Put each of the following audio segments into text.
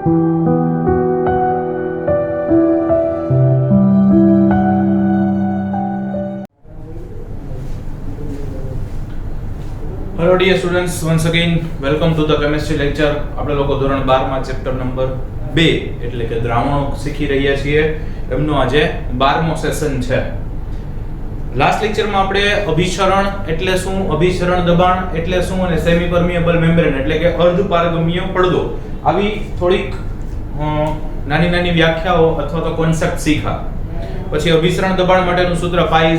Hello dear students, once again welcome to the chemistry lecture. આપણે લોકો ધોરણ 12 માં ચેપ્ટર નંબર 2 એટલે કે દ્રાવણો શીખી રહ્યા છીએ. એમનો આજે 12મો સેશન છે. લાસ્ટ લેક્ચરમાં આપણે અભિસરણ એટલે શું, અભિસરણ દબાણ એટલે શું અને સેમી પરમિએબલ મેમ્બ્રેન એટલે કે અર્ધ પારગમ્ય પડદો આવી થોડીક નાની નાની વ્યાખ્યાઓ અથવા તો કોન્સેપ્ટ શીખા. પછી અભિસરણ દબાણ માટેનું સૂત્ર પાઈ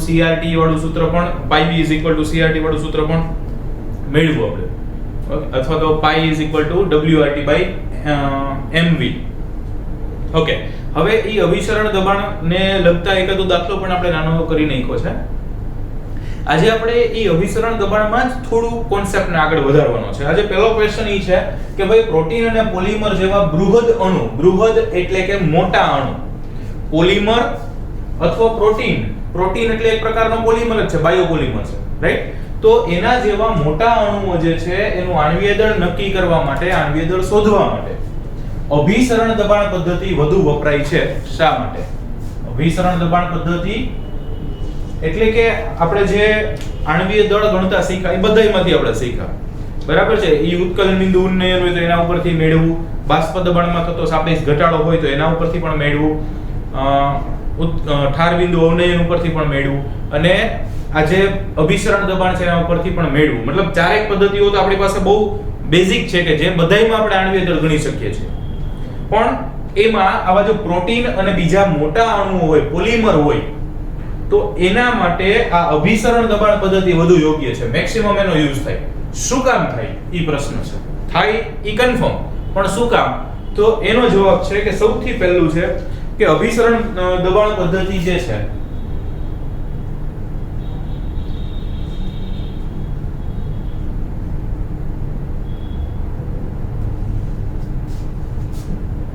CRT વાળું સૂત્ર પણ પાઈ B CRT વાળું સૂત્ર પણ મેળવ્યું આપણે. ઓકે, અથવા તો પાઈ WRT/mv. ઓકે, હવે ઈ અભિસરણ દબાણને લગતા એકાદો દાખલો પણ આપણે નાનો કરી નાખ્યો છે. આજે આપણે ઈ અભિસરણ દબાણમાં જ થોડું કોન્સેપ્ટને આગળ વધારવાનો છે. આજે પહેલો ક્વેશ્ચન ઈ છે કે ભાઈ પ્રોટીન અને પોલિમર જેવા બૃહદ અણુ, બૃહદ એટલે કે મોટા અણુ, પોલિમર અથવા પ્રોટીન, પ્રોટીન એટલે એક પ્રકારનો પોલિમર જ છે, બાયોપોલિમર છે, રાઈટ? તો એના જેવા મોટા અણુઓ જે છે એનું આણ્વીય દળ નક્કી કરવા માટે, આણ્વીય દળ શોધવા માટે અભિસરણ દબાણ પદ્ધતિ વધુ વપરાય છે. શા માટે? અભિસરણ દબાણ પદ્ધતિ એટલે કે આપણે જે આણ્વીય દળ ગણતા શીખ્યા એ બધાયમાંથી આપણે શીખ્યા, બરાબર છે? ઈ ઉત્કલન બિંદુ ઉન્નયન હોય તો એના ઉપરથી મેળવવું, બાષ્પ દબાણમાં થતો સાપેક્ષ ઘટાડો હોય તો એના ઉપરથી પણ મેળવવું, ઠાર બિંદુ અવનયન ઉપરથી પણ મેળવવું, અને આ જે અભિસરણ દબાણ છે એના ઉપરથી પણ મેળવવું. મતલબ ચારેક પદ્ધતિઓ તો આપણી પાસે બહુ બેઝિક છે કે જે બધાયમાં આપણે આણ્વીય દળ ગણી શકીએ છીએ. પણ એમાં આવા જો પ્રોટીન અને બીજા મોટા અણુઓ હોય, પોલિમર હોય, તો એના માટે આ અભિસરણ દબાણ પદ્ધતિ વધુ યોગ્ય છે, મેક્સિમમ એનો યુઝ થાય. શું કામ થાય ઈ પ્રશ્ન છે. થાય ઈ કન્ફર્મ, પણ શું કામ? તો એનો જવાબ છે કે સૌથી પહેલું છે કે અભિસરણ દબાણ પદ્ધતિ જે છે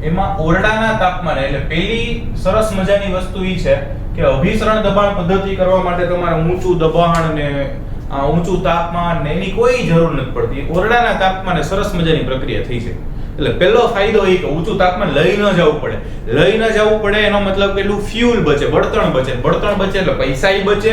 એમાં ઓરડાના તાપમાને, એટલે પહેલી સરસ મજાની વસ્તુ ઈ છે કે અભિસરણ દબાણ પદ્ધતિ કરવા માટે તમારે ઊંચું દબાણ ને ઊંચું તાપમાન ને એની કોઈ જરૂર નથી પડતી. ઓરડાના તાપમાને સરસ મજાની પ્રક્રિયા થઈ છે. એટલે પહેલો ફાયદો એ કે ઊંચું તાપમાન લઈ ન જવું પડે. લઈ ન જવું પડે એનો મતલબ કેટલું ફ્યુલ બચે, બળતણ બચે. બળતણ બચે એટલે પૈસાય બચે,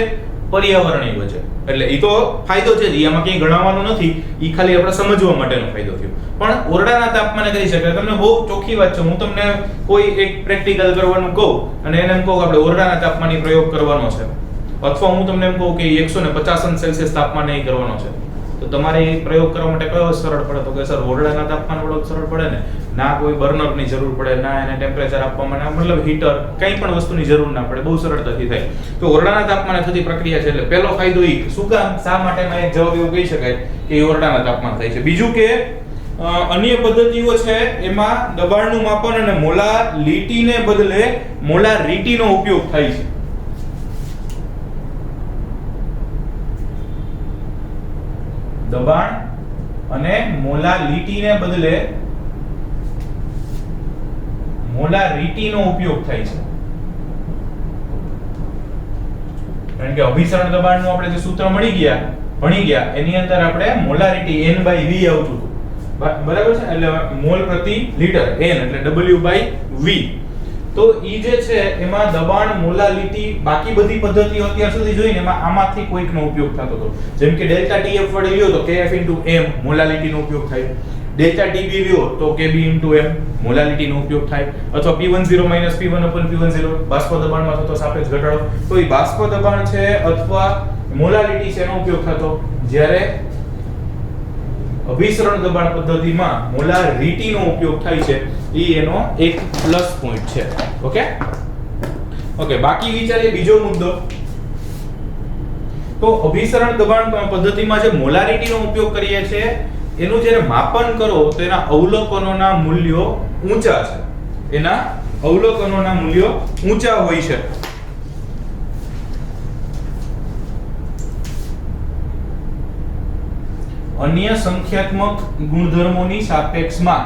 પર્યાવરણય બચે. એટલે ઈ તો ફાયદો છે, એમાં કંઈ ગણાવવાનું નથી, ઈ ખાલી આપણે સમજવા માટેનો ફાયદો થયો. પણ ઓરડાના તાપમાને કરી શકાય. તમને બહુ ચોખ્ખી વાત છે, હું તમને કોઈ એક પ્રેક્ટિકલ કરવાનું કહું અને એને એમ કહું કે આપણે ઓરડાના તાપમાને પ્રયોગ કરવાનો છે, અથવા હું તમને એમ કહું કે 150 સેલ્સિયસ તાપમાને એ કરવાનો છે, તો તમારે એ પ્રયોગ કરવા માટે કયો સરળ પડે? તો કે સર ઓરડાના તાપમાન વાળો સરળ પડે ને. ના કોઈ બર્નરની જરૂર પડે, ના એને ટેમ્પરેચર આપવા માટે, મતલબ હીટર, કંઈ પણ વસ્તુની જરૂર ના પડે, બહુ સરળતાથી થાય. તો ઓરડાના તાપમાને થતી પ્રક્રિયા છે. એટલે પહેલો ફાયદો ઈ. શું કામ? શા માટેમાં એક જવાબ એવો કહી શકાય કે ઓરડાના તાપમાન થાય છે. બીજું કે અન્ય પદ્ધતિઓ છે એમાં દબાણનું માપન અને મોલાલિટીને બદલે મોલારિટીનો ઉપયોગ થાય છે. દબાણ અને મોલાલિટીને બદલે મોલારિટીનો ઉપયોગ થાય છે. કારણ કે અભિસરણ દબાણનું આપણે જે સૂત્ર ભણી ગયા એની અંદર આપણે મોલારિટી N/V આવતું હતું, બરાબર છે? એટલે મોલ પ્રતિ લિટર N એટલે W/V. તો ઈ જે છે એમાં દબાણ, મોલાલિટી, બાકી બધી પદ્ધતિઓ અત્યાર સુધી જોઈને એમાં આમાંથી કોઈકનો ઉપયોગ થતો હતો. જેમ કે ડેલ્ટા TF વડે લ્યો તો KF/M મોલાલિટીનો ઉપયોગ થાય, ડેલ્ટા TB લ્યો તો KB/M મોલાલિટીનો ઉપયોગ થાય, અથવા P10 - P1/P10 બાષ્પ દબાણમાં થતો સાપેક્ષ ઘટાડો. તો ઈ બાષ્પ દબાણ છે અથવા મોલાલિટી છે એનો ઉપયોગ થતો. જ્યારે અભિસરણ દબાણ પદ્ધતિમાં મોલારિટીનો ઉપયોગ થાય છે. ઈ એનો એક પ્લસ પોઈન્ટ છે. ઓકે, બાકી વિચારીએ બીજો મુદ્દો. તો અભિસરણ દબાણ પદ્ધતિમાં જે મોલારિટીનો ઉપયોગ કરીએ છીએ એનું જ્યારે માપન કરો તો એના અવલોકનોના મૂલ્યો ઊંચા છે. એના અવલોકનોના મૂલ્યો ઊંચા હોય છે. અન્ય સંખ્યાત્મક ગુણધર્મોની સાપેક્ષમાં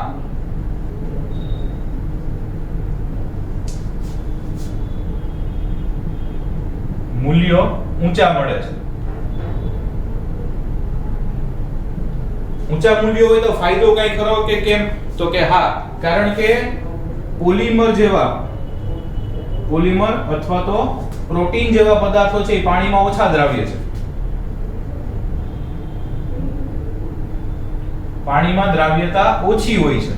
મૂલ્યો ઊંચા મળે છે. ઊંચા મૂલ્યો હોય તો ફાયદો કઈ ખરો કે કેમ? તો કે હા, કારણ કે પોલિમર અથવા તો પ્રોટીન જેવા પદાર્થો છે એ પાણીમાં ઓછા દ્રાવ્ય છે. પાણીમાં દ્રાવ્યતા ઓછી હોય છે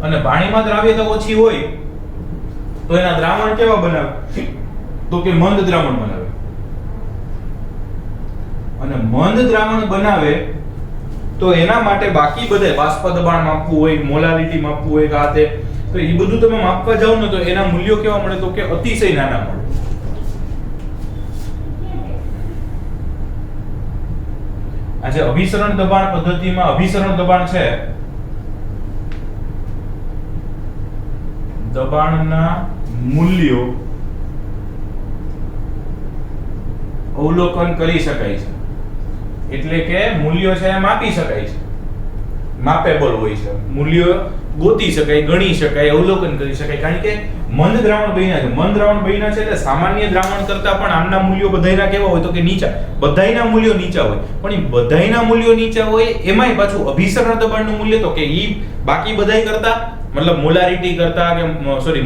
અને પાણીમાં દ્રાવ્યતા ઓછી હોય તો એના દ્રાવણ કેવા બનાવે? તો કે મંદ દ્રાવણ બનાવે. અને મંદ દ્રાવણ બનાવે તો એના માટે બાકી બધે બાષ્પ દબાણ માપવું હોય, મોલારિટી માપવું હોય, કાતે તો એ બધું તમે માપવા જાવ ને તો એના મૂલ્યો કેવા મળે? તો કે અતિશય નાના મળે. આજે અભિસરણ દબાણ પદ્ધતિમાં અભિસરણ દબાણ છે, દબાણના મૂલ્યો અવલોકન કરી શકાય છે. એટલે કે મૂલ્યો છે માપી શકાય છે, માપેબલ હોય છે. મૂલ્યો ગોતી શકાય, ગણી શકાય, અવલોકન કરી શકાય. કારણ કે મંદ દ્રાવણ બન્યા છે. મંદ દ્રાવણ બન્યા છે એટલે સામાન્ય દ્રાવણ કરતા પણ આમના મૂલ્યો બધાયના કેવા હોય? તો કે નીચા. બધાયના મૂલ્યો નીચા હોય. પણ એ બધાયના મૂલ્યો નીચા હોય એમાંય પાછું અભિસરણ દબાણનું મૂલ્ય તો કે ઈ બાકી બધાય કરતા, મતલબ મોલારિટી કરતા કે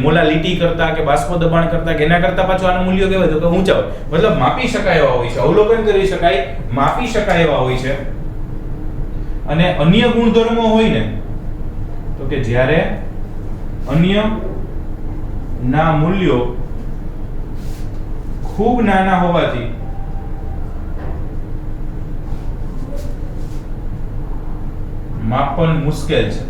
મોલાલિટી કરતા કે બાષ્પ દબાણ કરતા કે એના કરતા પાછું આનું મૂલ્ય કેવા હોય? તો કે ઊંચા હોય. મતલબ માપી શકાય એવા હોય છે, અવલોકન કરી શકાય, માપી શકાય એવા હોય છે. અને અન્ય ગુણધર્મો હોય ને તો કે જ્યારે અન્ય ના મૂલ્યો ખૂબ નાના હોવાથી માપન મુશ્કેલ છે.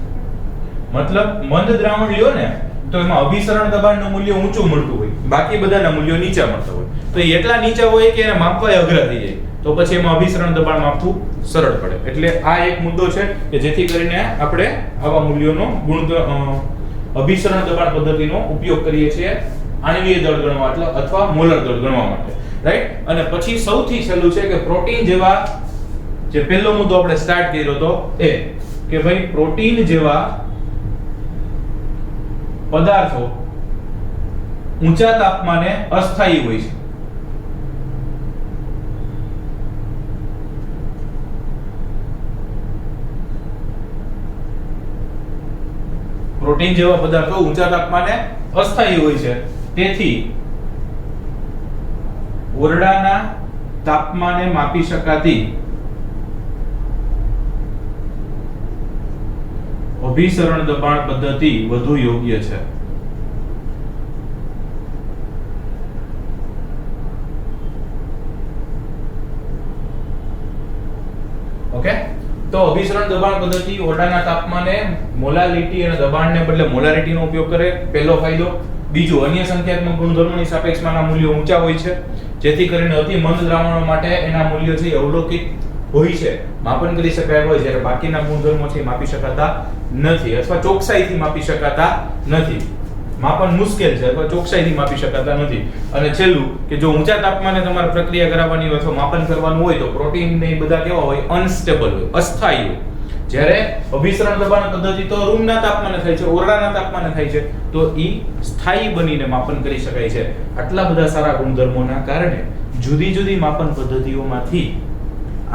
મતલબ મંદ દ્રાવણ લ્યો ને તો એમાં અભિસરણ દબાણનું મૂલ્ય ઊંચું મળતું હોય, બાકી બધાના મૂલ્યો નીચા મળતા હોય. તો એ એટલા નીચા હોય કે એને માપવા અઘરા થઈ જાય. તો પછી એમાં અભિસરણ દબાણ માપવું સરળ પડે. એટલે આ એક મુદ્દો છે કે જેથી કરીને આપણે આવા મૂલ્યોનો અભિસરણ દબાણ પદ્ધતિનો ઉપયોગ કરીએ છીએ આણ્વીય દળ ગણવા અથવા મોલર દળ ગણવા માટે, રાઈટ. અને પછી સૌથી છેલ્લું છે કે પ્રોટીન જેવા, જે પહેલો મુદ્દો આપણે સ્ટાર્ટ કર્યો હતો એ કે ભાઈ પ્રોટીન જેવા પદાર્થો ઊંચા તાપમાને અસ્થાયી હોય છે. પ્રોટીન જેવા પદાર્થો ઊંચા તાપમાને અસ્થાયી હોય છે. તેથી ઓરડાના તાપમાને માપી શકાતી અભિસરણ દબાણ પદ્ધતિ વધુ યોગ્ય છે. ઓકે, તો અભિસરણ દબાણ પદ્ધતિ ઓરડાના તાપમાને મોલાલિટી અને દબાણને બદલે મોલારિટીનો ઉપયોગ કરે, પહેલો ફાયદો. બીજું, અન્ય સંખ્યાત્મક ગુણધર્મોની સાપેક્ષમાં આના મૂલ્યો ઊંચા હોય છે, જેથી કરીને અતિ મંદ દ્રાવણો માટે એના મૂલ્યો છે અવલોકિત હોય છે, માપન કરી શકાય હોય, જ્યારે બાકીના ગુણધર્મો છે માપી શકાતા નથી અથવા ચોકસાઈથી માપી શકાતા નથી. માપન મુશ્કેલ છે અથવા ચોકસાઈથી માપી શકાતા નથી. અને છેલ્લું કે જો ઊંચા તાપમાને તમારે પ્રક્રિયા કરાવવાની હોય અથવા માપન કરવાનું હોય તો પ્રોટીન ને બધા કેવા હોય? અનસ્ટેબલ હોય, અસ્થાયી હોય. જ્યારે અભિસરણ દબાણ પદ્ધતિ તો રૂમના તાપમાને થાય છે, ઓરડાના તાપમાને થાય છે, તો ઈ સ્થાયી બનીને માપન કરી શકાય છે. આટલા બધા સારા ગુણધર્મોના કારણે જુદી જુદી માપન પદ્ધતિઓમાંથી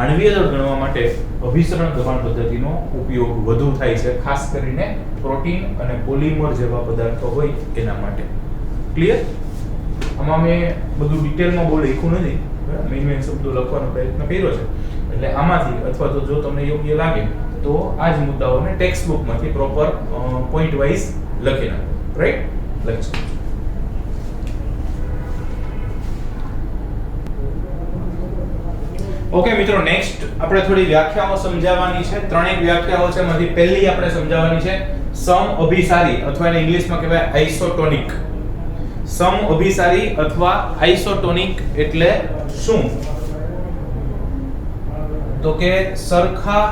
આણ્વીય દળ ગણવા માટે અભિસરણ દબાણ પદ્ધતિનો ઉપયોગ વધુ થાય છે, ખાસ કરીને પ્રોટીન અને પોલિમર જેવા પદાર્થો હોય એના માટે. ક્લિયર? આમાં મેં બધું ડિટેલમાં બહુ લખ્યું નથી, મેઇન શબ્દો લખવાનો પ્રયત્ન કર્યો છે. એટલે આમાંથી અથવા તો જો તમને યોગ્ય લાગે તો આ જ મુદ્દાઓને ટેક્સ્ટ બુકમાંથી પ્રોપર પોઈન્ટ વાઇઝ લખી નાખો, રાઈટ? લખજો. ઓકે મિત્રો, નેક્સ્ટ આપણે થોડી વ્યાખ્યાઓ સમજાવવાની છે. ત્રણેક વ્યાખ્યાઓ છે, એમાંથી પહેલી આપણે સમજાવવાની છે સમઅભિસારી અથવા એને ઇંગ્લિશમાં કહેવાય આઇસોટોનિક. સમઅભિસારી અથવા આઇસોટોનિક એટલે શું? તો કે સરખા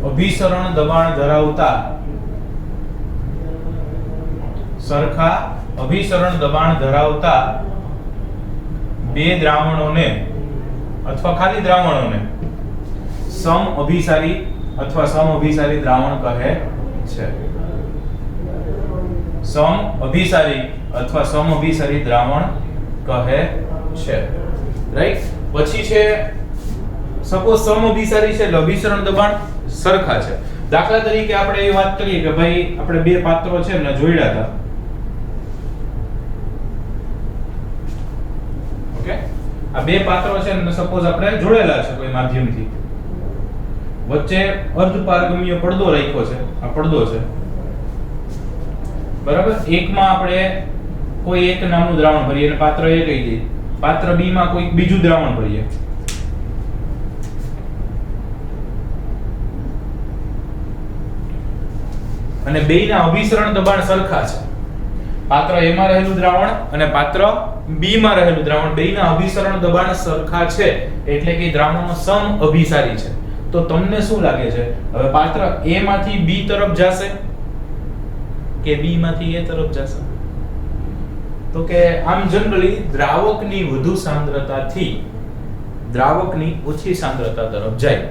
અભિસરણ દબાણ ધરાવતા બે દ્રાવણોને અથવા ખાલી દ્રાવણોને સમઅભિસારી અથવા સમઅભિસારી દ્રાવણ કહે છે. સમઅભિસારી અથવા સમઅભિસારી દ્રાવણ કહે છે, રાઈટ? પછી છે સપોઝ સમઅભિસારી છે એટલે અભિસરણ દબાણ સરખા છે દાખલા તરીકે આપણે એ વાત કરીએ કે ભાઈ આપણે બે પાત્રો છે ને જોડ્યા હતા, ઓકે, આ બે પાત્રો છે ને સપોઝ આપણે જોડેલા છે કોઈ માધ્યમથી, વચ્ચે અર્ધપારગમ્ય પડદો રાખ્યો છે, આ પડદો છે બરાબર, એકમાં આપણે કોઈ એક નામનું દ્રાવણ ભરીએ અને પાત્ર A કહી દઈએ, પાત્ર B માં કોઈ બીજું દ્રાવણ ભરીએ, અને બેયના અભિસરણ દબાણ સરખા છે, પાત્ર A માં રહેલું દ્રાવણ અને પાત્ર B માં રહેલું દ્રાવણ બેયના અભિસરણ દબાણ સરખા છે, એટલે કે દ્રાવણનો સમ અભિસારી છે. તો તમને શું લાગે છે, હવે પાત્ર A માંથી B તરફ જશે કે B માંથી A તરફ જશે? તો કે આમ જનરલી દ્રાવકની વધુ સાંદ્રતાથી દ્રાવકની ઓછી સાંદ્રતા તરફ જાય,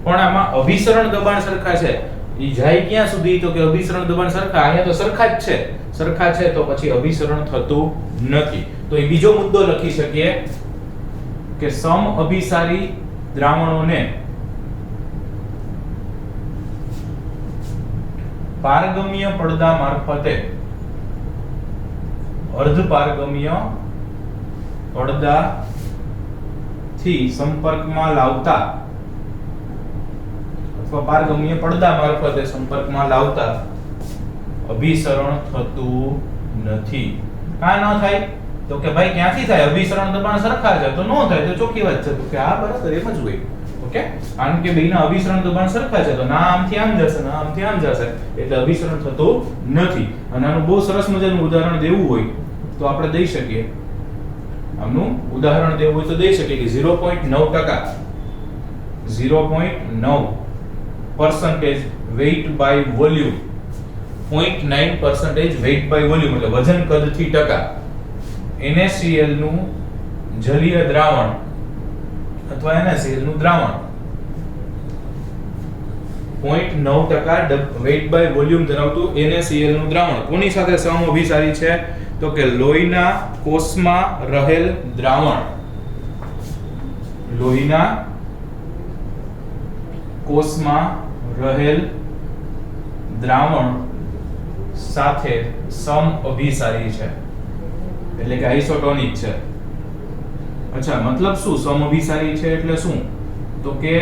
પણ આમાં અભિસરણ દબાણ સરખા છે, ઈ જાય ક્યાં સુધી? તો કે અભિસરણ દબાણ સરખા, અહીંયા તો સરખા જ છે, સરખા છે તો પછી અભિસરણ થતું નથી. તો એ બીજો મુદ્દો લખી શકીએ કે સમ અભિસારી દ્રાવણોને પારગમ્ય પડદા મારફતે અર્ધપારગમ્ય પડદાથી સંપર્કમાં લાવતા અથવા પારગમ્ય પડદા મારફતે સંપર્કમાં લાવતા અભિસરણ થતું નથી. કા ન થાય? તો કે ભાઈ ક્યાંથી થાય? અભિસરણ દબાણ સરખા છે તો ન થાય, તો ચોખ્ખી વાત છે. તો કે આ બરાબર એમ જ હોય. ઓકે, કારણ કે બેયના અભિસરણ દબાણ સરખા છે તો ના આમથી આમ જશે ના આમથી આમ જશે, એટલે અભિસરણ થતું નથી. અને આનું બહુ સરસ મજાનું ઉદાહરણ દેવું હોય તો આપણે દઈ શકીએ, આનું ઉદાહરણ દેવું હોય તો દઈ શકીએ કે 0.9% weight by volume, 0.9% weight by volume એટલે વજન કદથી ટકા NaCl નું જલીય દ્રાવણ અથવા NaCl નું દ્રાવણ 0.9% weight by volume ધરાવતું NaCl નું દ્રાવણ કોની સાથે સમઅભિસારી છે? તો કે લોહીના કોષમાં રહેલ દ્રાવણ, લોહીના કોષમાં રહેલ દ્રાવણ સાથે સમઅભિસારી છે, એટલે કે આઇસોટોનિક છે. અચ્છા, મતલબ શું સમઅભિસારી છે એટલે શું? તો કે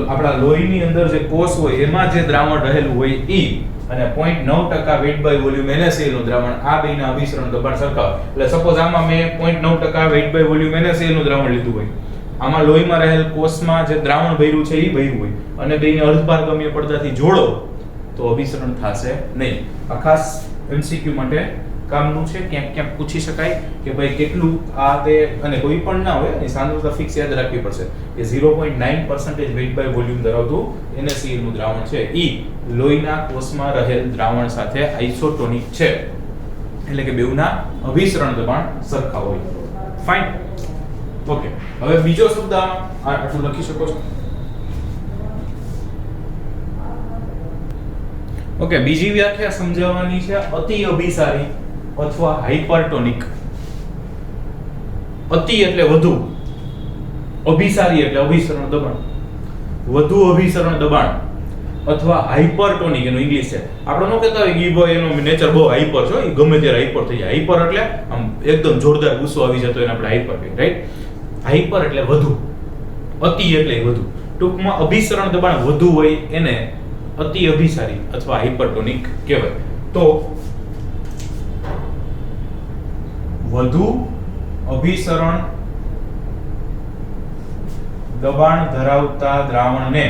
આપણા લોહીની અંદર જે કોષ હોય એમાં જે દ્રાવણ રહેલું હોય ઈ અને 0.9% weight by volume NaCl નું દ્રાવણ, આ બેયના અભિસરણ દબાણ સરખા. એટલે સપોઝ આમાં મેં 0.9% weight by volume NaCl નું દ્રાવણ લીધું હોય, આમાં લોહીમાં રહેલ કોષમાં જે દ્રાવણ ભર્યું છે ઈ ભર્યું હોય, અને બેયને અર્ધપારગમ્ય પડદાથી જોડો તો અભિસરણ થશે નહીં. આ ખાસ MCQ માટે કામનું છે, ક્યાંક ક્યાંક પૂછી શકાય કે ભાઈ કેટલું આ તે, અને કોઈ પણ ના હોય એ સાંદ્રતા ફિક્સ યાદ રાખવી પડશે કે 0.9% weight by volume ધરાવતું NaCl નું દ્રાવણ છે ઈ લોહીના કોષમાં રહેલ દ્રાવણ સાથે આઇસોટોનિક છે, એટલે કે બેઉના અભિસરણ દબાણ સરખા હોય. ફાઇન. ઓકે, હવે બીજો શબ્દ આટલું લખી શકો છો. ઓકે, બીજી વ્યાખ્યા સમજાવવાની છે અતિ અભિસારી અથવા હાઇપરટોનિક. અતિ એટલે વધુ, અભિસારી એટલે અભિસરણ દબાણ, વધુ અભિસરણ દબાણ અથવા હાઇપરટોનિક એનું ઇંગ્લિશ છે. આપણે નો કહેતા હોય કે ભાઈ એનો નેચર બહુ હાઇપર છે, એ ગમે ત્યારે હાઇપર થઈ જાય. હાઇપર એટલે આમ એકદમ જોરદાર ગુસ્સો આવી જતો એને આપણે હાઇપર કહીએ, રાઈટ? હાઇપર એટલે વધુ, અતિ એટલે વધુ. ટૂંકમાં અભિસરણ દબાણ વધુ હોય એને અતિ અભિસારી અથવા હાઇપરટોનિક કહેવાય. તો વધુ અભિસરણ દબાણ ધરાવતા દ્રાવણને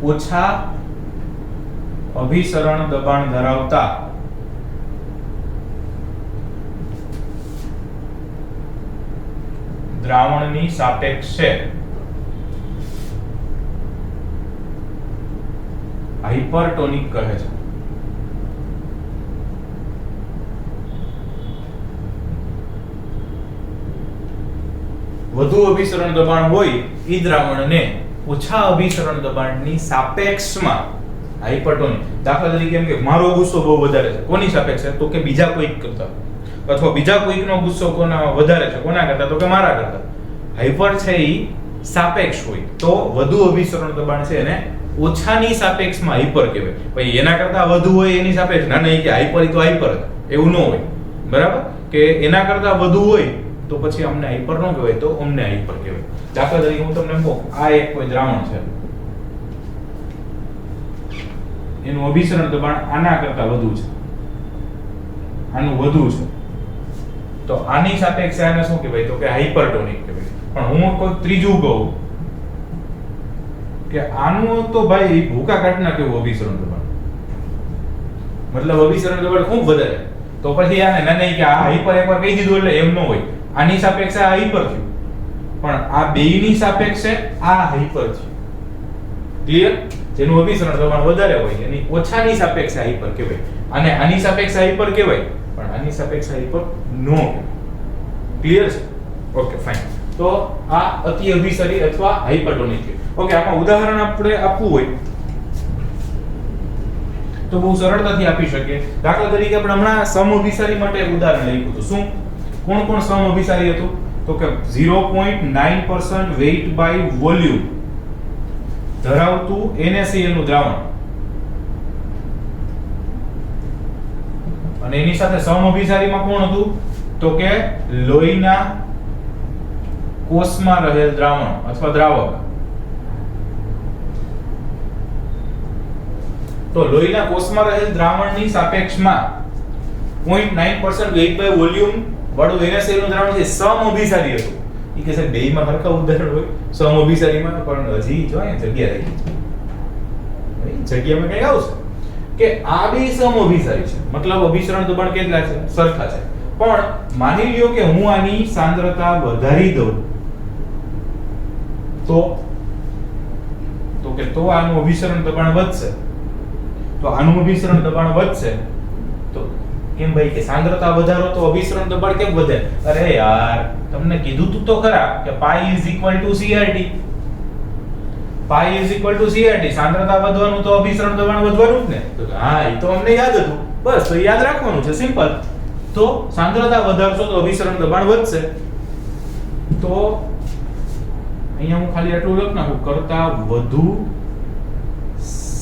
ઓછા અભિસરણ દબાણ ધરાવતા દ્રાવણની સાપેક્ષે હાઇપરટોનિક કહે છે. વધુ અભિસરણ દબાણ હોય એ દ્રાવણને ઓછા અભિસરણ દબાણની સાપેક્ષમાં હાઇપરટોનિક. દાખલા તરીકે એમ કે મારો ગુસ્સો બહુ વધારે છે, કોની સાપેક્ષે? તો કે બીજા કોઈ કરતા. અથવા બીજા કોઈકનો ગુસ્સો કોના વધારે છે કોના કરતા, તો કે મારા કરતા. હાઈપર છે ઈ સાપેક્ષ હોય, તો વધુ અભિસરણ દબાણ છે એને ઓછાની સાપેક્ષમાં હાઈપર કહેવાય. ભાઈ એના કરતા વધુ હોય એની સાપેક્ષ ના નહીં કે હાઈપર તો હાઈપર એવું ન હોય, બરાબર? કે એના કરતા વધુ હોય તો પછી અમને હાઈપર ન કહેવાય, તો અમને હાઈપર કહેવાય. દાખલા તરીકે હું તમને કહું, આ એક કોઈ દ્રાવણ છે, એનું અભિસરણ દબાણ આના કરતા વધુ છે, આનું વધુ છે, તો આની સાપેક્ષે આને શું કહેવાય, તો કે હાઇપરટોનિક કહેવાય. પણ હું કોઈ ત્રીજું કહું કે આનું તો ભાઈ ભૂકા કાટના કેવું અભિસરણ દબાણ, મતલબ અભિસરણ દબાણ ખૂબ વધારે, તો પછી આને ના નહીં કે આ હાઇપર એકવાર કહી દીધું એટલે એમ ન હોય. આની સાપેક્ષે આ હાઇપર થયું, પણ આ બેયની સાપેક્ષે આ હાઇપર થયું. ક્લિયર? જેનું અભિસરણ દબાણ વધારે હોય એની ઓછાની સાપેક્ષે હાઇપર કહેવાય, અને આની સાપેક્ષે હાઇપર કહેવાય, પણ આની સાપેક્ષે હાઇપર નો કહેવાય. ક્લિયર છે? Okay fine. તો આ અતિ અભિસારી અથવા હાઇપરટોનિક છે. ઓકે, આમાં ઉદાહરણ આપણે આપવું હોય તો બહુ સરળતાથી આપી શકીએ. દાખલા તરીકે આપણે હમણાં સમઅભિસારી માટે એક ઉદાહરણ લખ્યું હતું. શું કોણ કોણ સમઅભિસારી હતું? તો કે 0.9% weight by volume ધરાવતું NaCl નું દ્રાવણ, અને એની સાથે સમઅભિસારીમાં કોણ હતું? તો કે લોહીના કોષમાં રહેલ દ્રાવણ અથવા દ્રાવક. તો લોહીના કોષમાં રહેલ દ્રાવણની સાપેક્ષમાં 0.9% weight by volume વાળું NaCl નું દ્રાવણ છે સમઅભિસારી હતું. ઈ કે સાહેબ બેયમાં હરખા ઉદાહરણ હોય, સમઅભિસારીમાં પણ હજી જો અહીંયા જગ્યા રહી જગ્યામાં કઈ આવશે કે આ બે સમઅભિસારી છે, મતલબ અભિસરણ દબાણ કેટલા છે? સરખા છે. પણ માની લ્યો કે હું આની સાંદ્રતા વધારી દઉં તો આનું અભિસરણ દબાણ વધશે. તો આનું અભિસરણ દબાણ વધશે તો કેમ ભાઈ કે સાંદ્રતા વધારો તો અભિસરણ દબાણ કેમ વધે? અરે યાર, તમને કીધું તું તો ખરા કે પાઈ is equal to CRT. Pi is equal to CRT. સાંદ્રતા વધવાનું તો અભિસરણ દબાણ વધવાનું જ ને. તો હા, એ તો અમને યાદ હતું, બસ તો યાદ રાખવાનું છે, સિમ્પલ. તો સાંદ્રતા વધારશો તો અભિસરણ દબાણ વધશે. તો અહીંયા હું ખાલી આટલું લખ નાખું, કરતા વધુ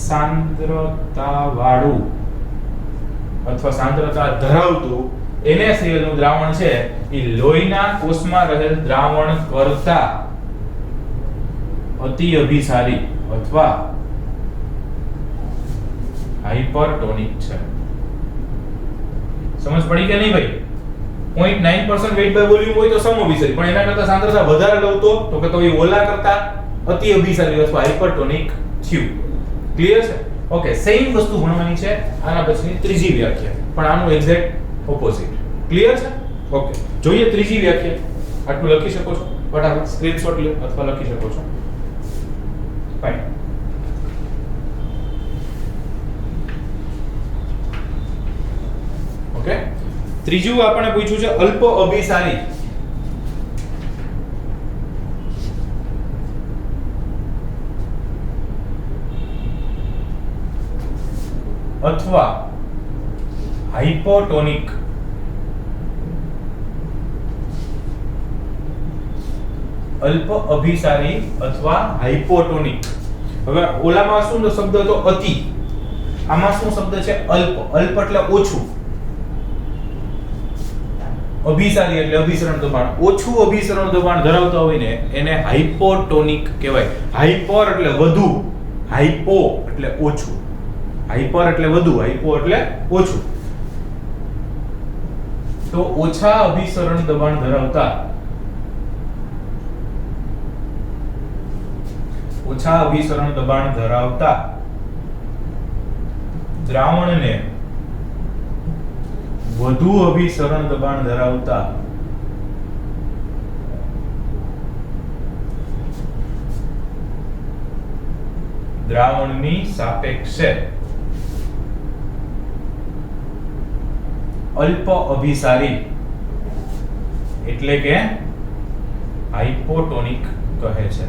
સાંદ્રતા વાળું અથવા સાંદ્રતા ધરાવતું NaCl નું દ્રાવણ છે એ લોહીના કોષમાં રહેલ દ્રાવણ કરતા અતિ અભિસારી અથવા હાઇપરટોનિક છે. સમજ પડી કે નહીં ભાઈ? 0.9% weight by volume હોય તો સમઅભિસારી, પણ એના કરતા સાંદ્રતા વધારે લઉં તો કે તો એ ઓલા કરતા અતિ અભિસારી અથવા હાઇપરટોનિક થયું. ક્લિયર છે? ઓકે, સેમ વસ્તુ ભણવાની છે આના પછીની ત્રીજી વ્યાખ્યા, પણ આનું એક્ઝેક્ટ ઓપોઝિટ. ક્લિયર છે? ઓકે, જોઈએ ત્રીજી વ્યાખ્યા. આટલું લખી શકો છો, ફટાફટ સ્ક્રીનશોટ લો અથવા લખી શકો છો. ફાઇન. ઓકે, ત્રીજું આપણે પૂછ્યું છે અલ્પ અભિસારી અથવા હાઇપોટોનિક. અલ્પ અભિસારી અથવા હાઇપોટોનિક. હવે ઓલામાં શું શબ્દ હતો? અતિ. આમાં શું શબ્દ છે? અલ્પ. અલ્પ એટલે ઓછું, અભિસારી એટલે અભિસરણ દબાણ ઓછું અભિસરણ દબાણ ધરાવતા હોય ને એને હાઇપોટોનિક કહેવાય. હાઇપર એટલે વધુ, હાઇપો એટલે ઓછું. હાઇપર એટલે વધુ, હાઇપો એટલે ઓછું. તો ઓછા અભિસરણ દબાણ ધરાવતા દ્રાવણને વધુ અભિસરણ દબાણ ધરાવતા દ્રાવણની સાપેક્ષે અલ્પ અભિસારી એટલે કે હાઇપોટોનિક કહે છે.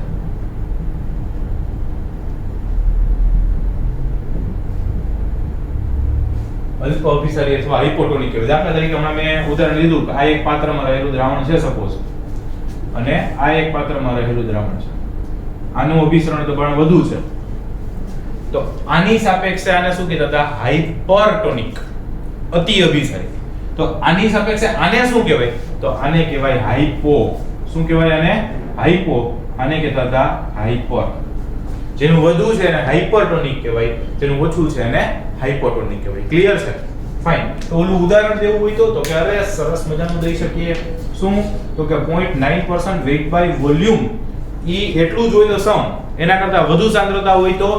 અલ્પ અભિસારી અથવા હાઇપોટોનિક કહેવાય. દાખલા તરીકે હમણાં મેં ઉદાહરણ લીધું કે આ એક પાત્રમાં રહેલું દ્રાવણ છે સપોઝ, અને આ એક પાત્રમાં રહેલું દ્રાવણ છે. આનું અભિસરણ દબાણ વધુ છે, તો આની સાપેક્ષે આને શું કહેતા હતા? હાઇપરટોનિક, અતિ અભિસારી. તો આની સાપેક્ષે આને શું કહેવાય? તો આને કહેવાય હાઇપો. શું કહેવાય આને? હાઇપો. આને કહેતા હતા હાઇપર. જેનું વધુ છે એને હાઇપરટોનિક કહેવાય, જેનું ઓછું છે એને હાઇપોટોનિક કહેવાય. ક્લિયર છે? ફાઇન. તો ઓલું ઉદાહરણ દેવું હોય તો કે અરે સરસ મજાનું દઈ શકીએ. શું? તો કે 0.9% વેઇટ બાય વોલ્યુમ, ઈ એટલું જ હોય તો સમ. એના કરતા વધુ સાંદ્રતા હોય તો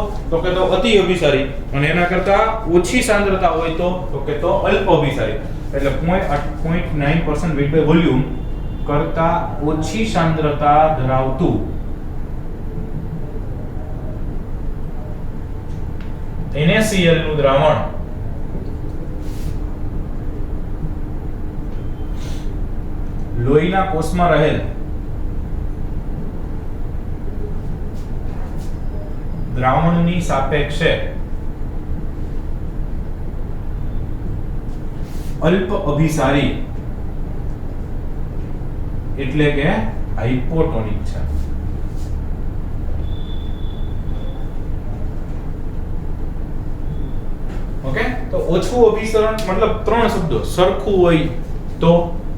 કે તો અતિ અભિસારી, અને એના કરતા ઓછી સાંદ્રતા હોય તો કે તો અલ્પ અભિસારી. એટલે 0.9% વેઇટ બાય વોલ્યુમ કરતા ઓછી સાંદ્રતા ધરાવતું NaCl નું દ્રાવણ લોહીના કોષમાં રહેલ દ્રાવણની સાપેક્ષે અલ્પ અભિસારી એટલે કે હાઇપોટોનિક છે. ઓકે, તો ઓછું અભિસરણ મતલબ ત્રણ શબ્દો. સરખું હોય તો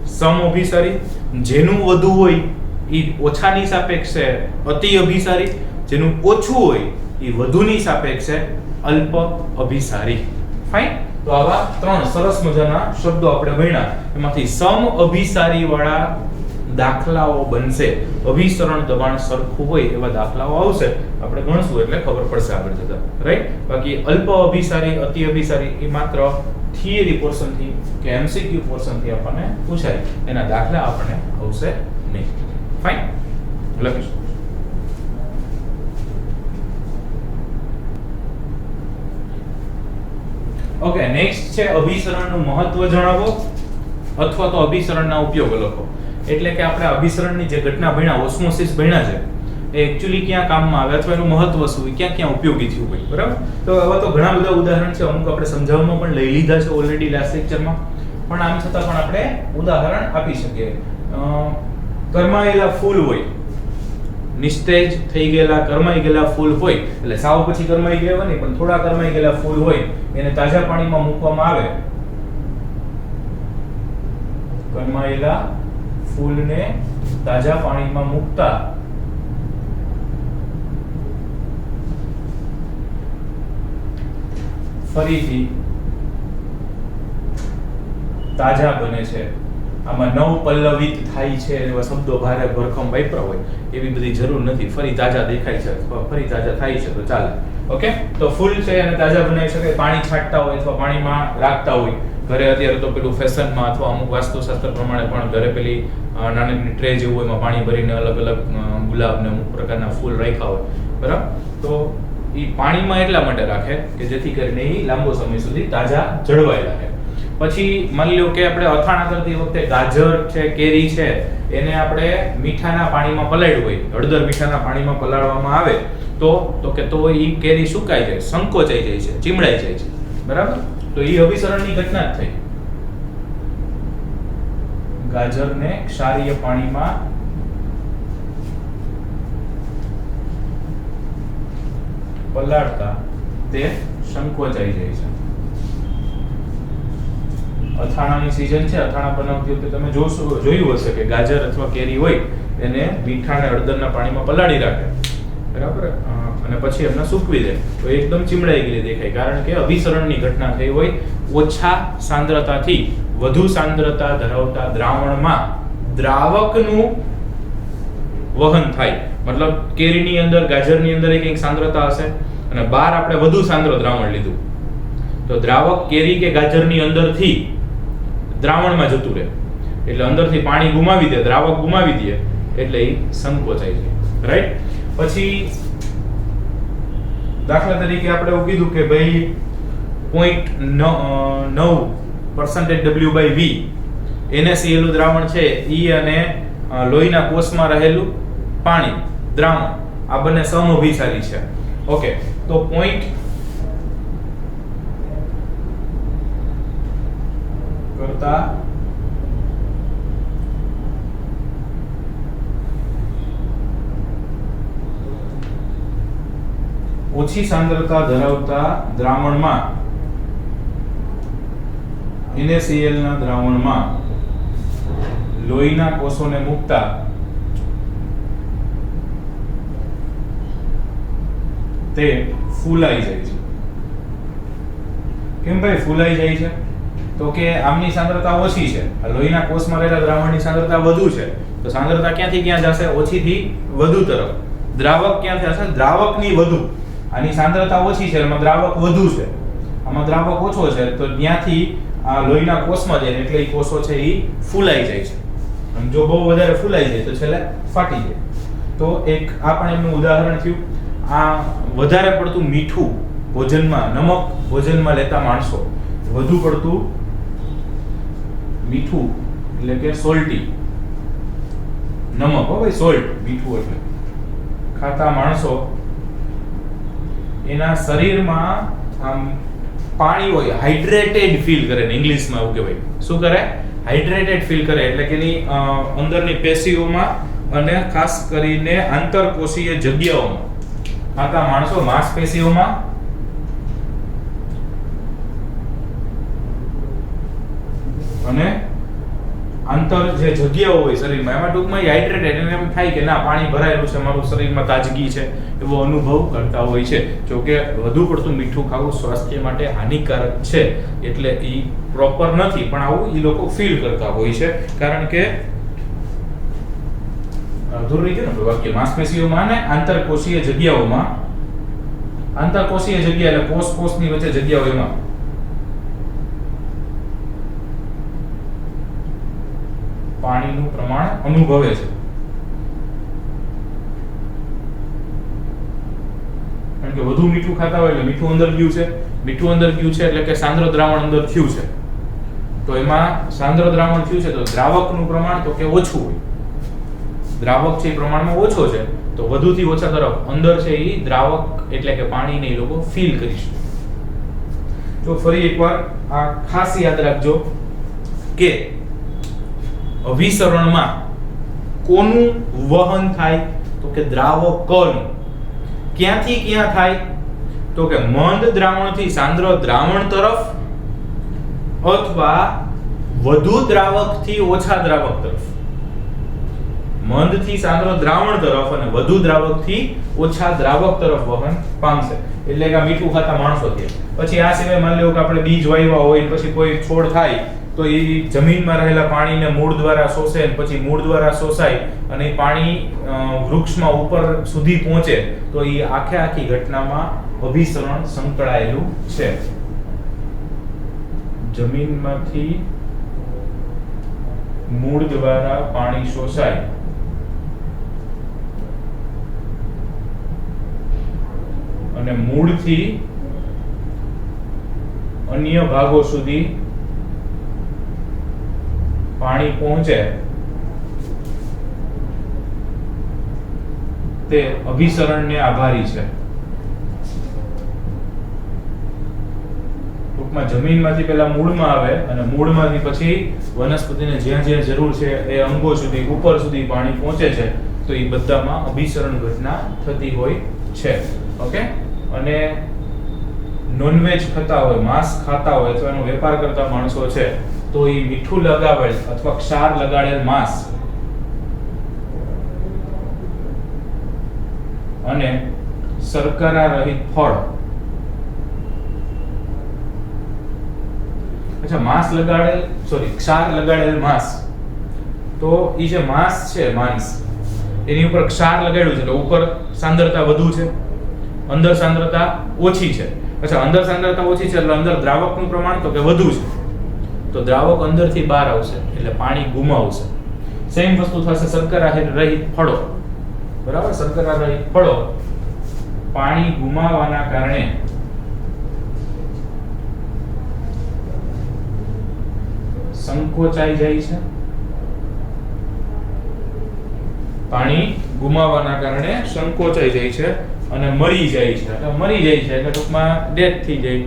સમ અભિસારી, જેનું વધુ હોય એ ઓછાની સાપેક્ષે અતિ અભિસારી, જેનું ઓછું હોય એ વધુની સાપેક્ષે અલ્પ અભિસારી. ફાઇન. તો આવા ત્રણ સરસ મજાના શબ્દો આપણે ભણ્યા. એમાંથી સમ અભિસારી વાળા દાખલાઓ બનશે. અભિસરણ દબાણ સરખું હોય એવા દાખલાઓ આવશે, આપણે ગણશું એટલે ખબર પડશે આગળ જતા. રાઈટ? બાકી અલ્પ અભિસારી, અતિ અભિસારી એ માત્ર થિયરી પોર્શન થી કે એમસીક્યુ પોર્શન થી આપણને પૂછાય, એના દાખલા આપણને આવશે નહીં. ફાઇન, લખીશું. ઓકે, નેક્સ્ટ છે અભિસરણનું મહત્વ જણાવો અથવા તો અભિસરણના ઉપયોગ લખો. એટલે કે આપણે અભિસરણની જે ઘટના ભણ્યા, ઓસ્મોસિસ ભણ્યા છે, એ એક્ચ્યુઅલી ક્યાં કામમાં આવે અથવા એનું મહત્વ શું હોય, ક્યાં ક્યાં ઉપયોગી થયું હોય. બરાબર? તો આવા તો ઘણા બધા ઉદાહરણ છે, અમુક આપણે સમજાવવામાં પણ લઈ લીધા છે ઓલરેડી લાસ્ટ લેક્ચરમાં, પણ આમ છતાં પણ આપણે ઉદાહરણ આપી શકીએ. કરમાયેલા ફૂલ હોય, નિસ્તેજ થઈ ગયેલા કરમાઈ ગયેલા ફૂલ હોય, એટલે સાવ પછી કરમાઈ ગયા નહીં, પણ થોડા કરમાઈ ગયેલા ફૂલ હોય, એને તાજા પાણીમાં મૂકવામાં આવે. કરમાયેલા ફૂલને તાજા પાણીમાં મૂકતા ફરીથી તાજા બને છે. આમાં નવપલ્લવિત થાય છે એવા શબ્દો ભારે ભરખમ વાપરા હોય એવી બધી જરૂર નથી. ફરી તાજા દેખાય છે અથવા ફરી તાજા થાય છે તો ચાલે. ઓકે, તો ફૂલ છે અને તાજા બનાવી શકાય. પાણી છાંટતા હોય અથવા પાણીમાં રાખતા હોય ઘરે, અત્યારે તો પેલું ફેશનમાં અથવા અમુક વાસ્તુશાસ્ત્ર પ્રમાણે પણ ઘરે પેલી નાની ટ્રે જેવું હોય, એમાં પાણી ભરીને અલગ અલગ ગુલાબ ને અમુક પ્રકારના ફૂલ રાખ્યા હોય. બરાબર? તો એ પાણીમાં એટલા માટે રાખે કે જેથી કરીને એ લાંબો સમય સુધી તાજા જળવાઈ રહે. પછી માની લો કે આપણે અથાણા કરતી વખતે ગાજર છે, કેરી છે, એને આપણે મીઠાના પાણીમાં પલાળ્યું હોય, હળદર મીઠાના પાણીમાં પલાળવામાં આવે તો કે તો એ કેરી સુકાઈ જાય, સંકોચાઈ જાય છે, ચીમડાઈ જાય છે. બરાબર? તો એ અભિસરણની ઘટના જ થઈ. ગાજરને ક્ષારીય પાણીમાં પલાળતા તે સંકોચાઈ જાય છે. અથાણાની સીઝન છે, અથાણા બનાવતી વખતે તમે જોયું હશે કે ગાજર અથવા કેરી હોય એને મીઠા અને હળદરના પાણીમાં પલાળી રાખે. બરાબર? અને પછી એમને સૂકવી દે તો એકદમ ચીમડાઈ ગયેલી દેખાય, કારણ કે અભિસરણની ઘટના થઈ હોય. ઓછા સાંદ્રતાથી વધુ સાંદ્રતા ધરાવતા દ્રાવણમાં દ્રાવકનું વહન થાય. મતલબ કેરીની અંદર, ગાજરની અંદર એક સાંદ્રતા હશે અને બહાર આપણે વધુ સાંદ્ર દ્રાવણ લીધું, તો દ્રાવક કેરી કે ગાજરની અંદરથી દ્રાવણમાં જતું રહે, એટલે અંદરથી પાણી ગુમાવી દે, દ્રાવક ગુમાવી દે, એટલે એ સંકોચાય છે. રાઈટ? પછી દાખલા તરીકે આપણે એવું કીધું કે ભાઈ 0.9% W/V NaCl નું દ્રાવણ છે, ઈ અને લોહીના કોષમાં રહેલું પાણી દ્રાવણ, આ બંને સમઅભિસારી છે. ઓકે, તો 0.9% ધરાવતા ઓછી સાંદ્રતા ધરાવતા દ્રાવણમાં NaCl ના દ્રાવણમાં લોહીના કોષોને મૂકતા તે ફૂલાઈ જાય છે. કેમ ભાઈ ફૂલાઈ જાય છે? તો કે આમની સાંદ્રતા ઓછી છે, લોહીના કોષમાં રહેલા દ્રાવણની સાંદ્રતા વધુ છે, તો સાંદ્રતા ક્યાંથી ક્યાં જશે? ઓછીથી વધુ તરફ. દ્રાવક ક્યાં થશે? દ્રાવકની વધુ. આની સાંદ્રતા ઓછી છે, એમાં દ્રાવક વધુ છે, આમાં દ્રાવક ઓછો છે, તો ત્યાંથી આ લોહીના કોષમાં જાય એટલે એ કોષો છે એ ફૂલાઈ જાય છે. અને જો બહુ વધારે ફૂલાઈ જાય તો છેલ્લે ફાટી જાય. તો એક આ પણ એનું ઉદાહરણ થયું. આ વધારે પડતું મીઠું ભોજનમાં, નમક ભોજનમાં લેતા માણસો, વધુ પડતું મીઠું એટલે કે સોલ્ટી, નમક હો ભાઈ, સોલ્ટ મીઠું એટલે ખાતા માણસો એના શરીરમાં આમ પાણી હોય, હાઇડ્રેટેડ ફીલ કરે ને ઇંગ્લિશમાં એવું કહેવાય. શું કરે? હાઇડ્રેટેડ ફીલ કરે, એટલે કે એની અંદરની પેશીઓમાં અને ખાસ કરીને આંતરકોષીય જગ્યાઓમાં ખાતા માણસો માંસપેશીઓમાં અને આંતર જે જગ્યાઓ હોય શરીરમાં એમાં ટૂંકમાં હાઇડ્રેટેડ, એને એમ થાય કે ના પાણી ભરાયેલું છે, મારું શરીરમાં તાજગી છે, એવો અનુભવ કરતા હોય છે. જો કે વધુ પડતું મીઠું ખાવું સ્વાસ્થ્ય માટે હાનિકારક છે, એટલે એ પ્રોપર નથી, પણ આવું એ લોકો ફીલ કરતા હોય છે. કારણ કે અધૂરું રહી ગયું ને વાક્ય. માંસપેશીઓમાં અને આંતરકોષીય જગ્યાઓમાં, આંતરકોષીય જગ્યા એટલે કોષની વચ્ચે જગ્યાઓ, એમાં પાણીનું પ્રમાણ અનુભવે છે. કારણ કે વધુ મીઠું ખાતા હોય એટલે મીઠું અંદર ગયું છે, મીઠું અંદર ગયું છે એટલે કે સાંદ્ર દ્રાવણ અંદર થયું છે, તો એમાં સાંદ્ર દ્રાવણ થયું છે તો દ્રાવકનું પ્રમાણ તો કે ઓછું હોય. દ્રાવક છે એ પ્રમાણમાં ઓછો છે, તો વધુથી ઓછા તરફ અંદર છે એ દ્રાવક એટલે કે પાણીને એ લોકો ફીલ કરી શકે. જો ફરી એકવાર આ ખાસ યાદ રાખજો કે અભિસરણમાં કોનું વહન થાય? તો કે દ્રાવકનું. ક્યાંથી ક્યાં થાય? તો કે મંદ દ્રાવણથી સાંદ્ર દ્રાવણ તરફ, અથવા વધુ દ્રાવકથી ઓછા દ્રાવક તરફ. મંદથી સાંદ્ર દ્રાવણ તરફ અને વધુ દ્રાવકથી ઓછા દ્રાવક તરફ વહન પામશે. એટલે કે મીઠું ખાતા માણસો થયા. પછી આ સિવાય માની લો કે આપણે બીજ વાવ્યા હોય, પછી કોઈ છોડ થાય તો એ જમીનમાં રહેલા પાણીને મૂળ દ્વારા શોષે, પછી મૂળ દ્વારા શોષાય અને પાણી વૃક્ષમાં ઉપર સુધી પહોંચે, તો એ આખી ઘટનામાં અભિસરણ સંકળાયેલું છે. જમીનમાંથી મૂળ દ્વારા પાણી શોષાય અને મૂળથી અન્ય ભાગો સુધી પાણી પહોંચે, તે અભિસરણને આભારી છે. ટૂંકમાં જમીનમાંથી પહેલા મૂળમાં આવે અને મૂળમાંથી પછી વનસ્પતિને જ્યાં જ્યાં જરૂર છે એ અંગો સુધી, ઉપર સુધી પાણી પહોંચે છે, તો એ બધામાં અભિસરણ ઘટના થતી હોય છે. ઓકે. અને નોનવેજ ખાતા હોય, માંસ ખાતા હોય અથવા એનો વેપાર કરતા માણસો છે, તો એ મીઠું લગાવેલ અથવા ક્ષાર લગાડેલ માંસ અને શર્કરા રહિત ફળ, ક્ષાર લગાડેલ માંસ, તો એ જે માંસ છે, માંસ એની ઉપર ક્ષાર લગાડ્યું છે એટલે ઉપર સાંદ્રતા વધુ છે, અંદર સાંદ્રતા ઓછી છે. અચ્છા, અંદર સાંદ્રતા ઓછી છે એટલે અંદર દ્રાવકનું પ્રમાણ તો કે વધુ છે, તો દ્રાવક અંદરથી બહાર આવશે એટલે પાણી ગુમાવશે. સેમ વસ્તુ થશે શર્કરા રહિત ફળો. બરાબર, શર્કરા રહિત ફળો પાણી ગુમાવવાના કારણે સંકોચાઈ જાય છે. પાણી ગુમાવવાના કારણે સંકોચાઈ જાય છે અને મરી જાય છે. એટલે મરી જાય છે એટલે ટૂંકમાં ડેથ થઈ જાય,